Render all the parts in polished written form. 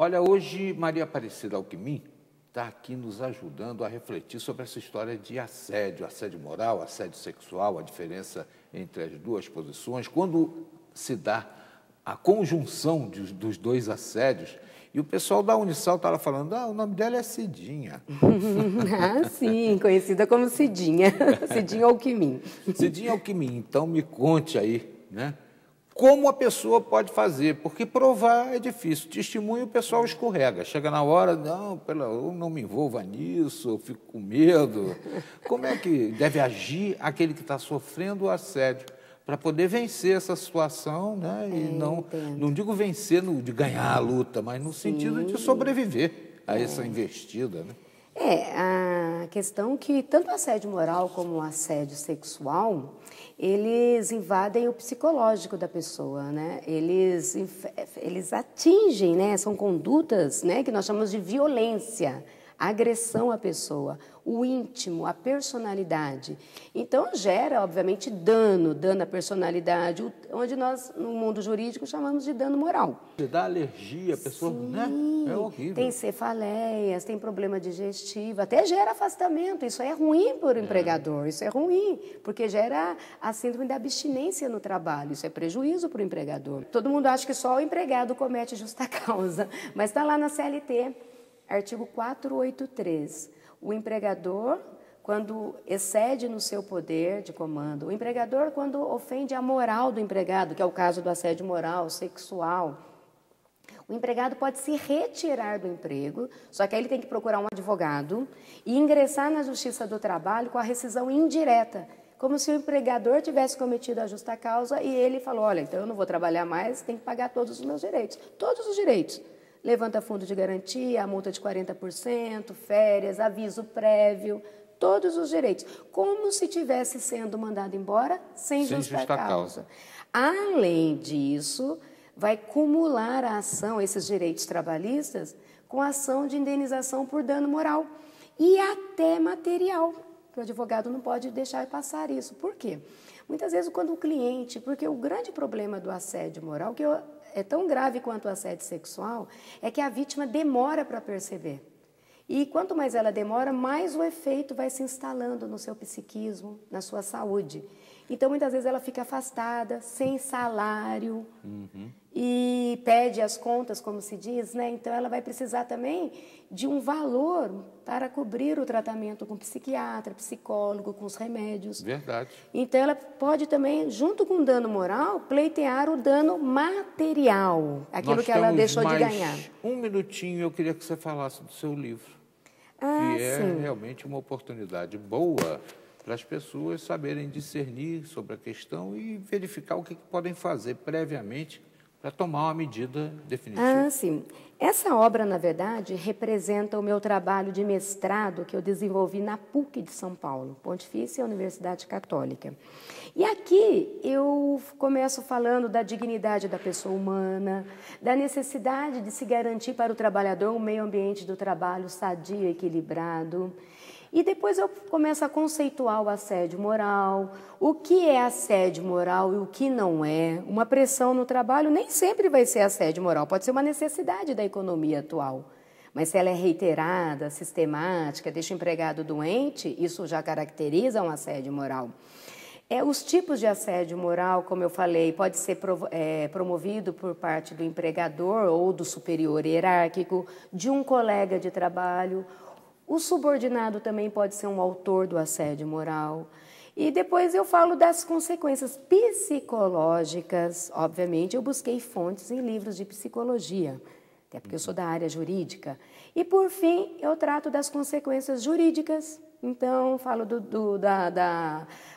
Olha, hoje Maria Aparecida Alckmin está aqui nos ajudando a refletir sobre essa história de assédio, assédio moral, assédio sexual, a diferença entre as duas posições, quando se dá a conjunção dos dois assédios. E o pessoal da Unisal estava falando, o nome dela é Cidinha. Ah, sim, conhecida como Cidinha, Cidinha Alckmin. Cidinha Alckmin, então me conte aí, né? Como a pessoa pode fazer, porque provar é difícil, testemunho o pessoal escorrega, chega na hora, eu não me envolva nisso, eu fico com medo. Como é que deve agir aquele que está sofrendo o assédio para poder vencer essa situação, né? E não digo vencer de ganhar a luta, mas no sentido de sobreviver a essa investida, né? A questão que tanto o assédio moral como o assédio sexual, eles invadem o psicológico da pessoa, né? Eles atingem, né? São condutas, né? Que nós chamamos de violência, agressão à pessoa, o íntimo, a personalidade. Então, gera, obviamente, dano à personalidade, onde nós, no mundo jurídico, chamamos de dano moral. Dá alergia, a pessoa, né? É horrível. Tem cefaleias, tem problema digestivo, até gera afastamento. Isso é ruim para o empregador, isso é ruim, porque gera a síndrome da abstinência no trabalho, isso é prejuízo para o empregador. Todo mundo acha que só o empregado comete justa causa, mas está lá na CLT, artigo 483. O empregador, quando excede no seu poder de comando, o empregador, quando ofende a moral do empregado, que é o caso do assédio moral, sexual, o empregado pode se retirar do emprego, só que aí ele tem que procurar um advogado e ingressar na Justiça do Trabalho com a rescisão indireta, como se o empregador tivesse cometido a justa causa e ele falou, olha, então eu não vou trabalhar mais, tem que pagar todos os meus direitos, todos os direitos. Levanta fundo de garantia, a multa de 40%, férias, aviso prévio, todos os direitos. Como se tivesse sendo mandado embora sem justa causa. Além disso, vai cumular a ação, esses direitos trabalhistas, com a ação de indenização por dano moral e até material. O advogado não pode deixar passar isso. Por quê? Muitas vezes, quando o cliente... Porque o grande problema do assédio moral, que é tão grave quanto o assédio sexual, é que a vítima demora para perceber. E quanto mais ela demora, mais o efeito vai se instalando no seu psiquismo, na sua saúde. Então, muitas vezes, ela fica afastada, sem salário, e pede as contas, como se diz, né? Então, ela vai precisar também de um valor para cobrir o tratamento com psiquiatra, psicólogo, com os remédios. Verdade. Então, ela pode também, junto com o dano moral, pleitear o dano material, aquilo que ela deixou de ganhar. Um minutinho, eu queria que você falasse do seu livro, que é realmente uma oportunidade boa para as pessoas saberem discernir sobre a questão e verificar o que podem fazer previamente para tomar uma medida definitiva. Sim. Essa obra, na verdade, representa o meu trabalho de mestrado que eu desenvolvi na PUC de São Paulo, Pontifícia Universidade Católica. E aqui eu começo falando da dignidade da pessoa humana, da necessidade de se garantir para o trabalhador um meio ambiente do trabalho sadio e equilibrado. E depois eu começo a conceituar o assédio moral, o que é assédio moral e o que não é. Uma pressão no trabalho nem sempre vai ser assédio moral, pode ser uma necessidade da economia atual. Mas se ela é reiterada, sistemática, deixa o empregado doente, isso já caracteriza um assédio moral. Os tipos de assédio moral, como eu falei, pode ser promovido por parte do empregador ou do superior hierárquico, de um colega de trabalho. O subordinado também pode ser um autor do assédio moral. E depois eu falo das consequências psicológicas. Obviamente, eu busquei fontes em livros de psicologia, até porque eu sou da área jurídica. E, por fim, eu trato das consequências jurídicas. Então, falo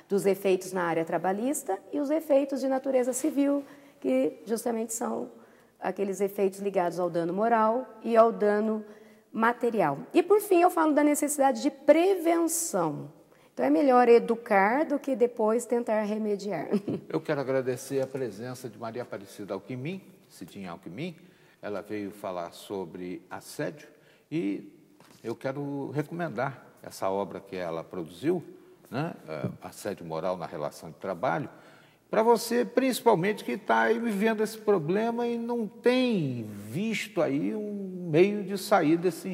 dos efeitos na área trabalhista e os efeitos de natureza civil, que justamente são aqueles efeitos ligados ao dano moral e ao dano material. E, por fim, eu falo da necessidade de prevenção. Então, é melhor educar do que depois tentar remediar. Eu quero agradecer a presença de Maria Aparecida Alckmin, Cidinha Alckmin. Ela veio falar sobre assédio e eu quero recomendar essa obra que ela produziu, né? Assédio moral na relação de trabalho. para você, principalmente, que está aí vivendo esse problema e não tem visto aí um meio de sair desse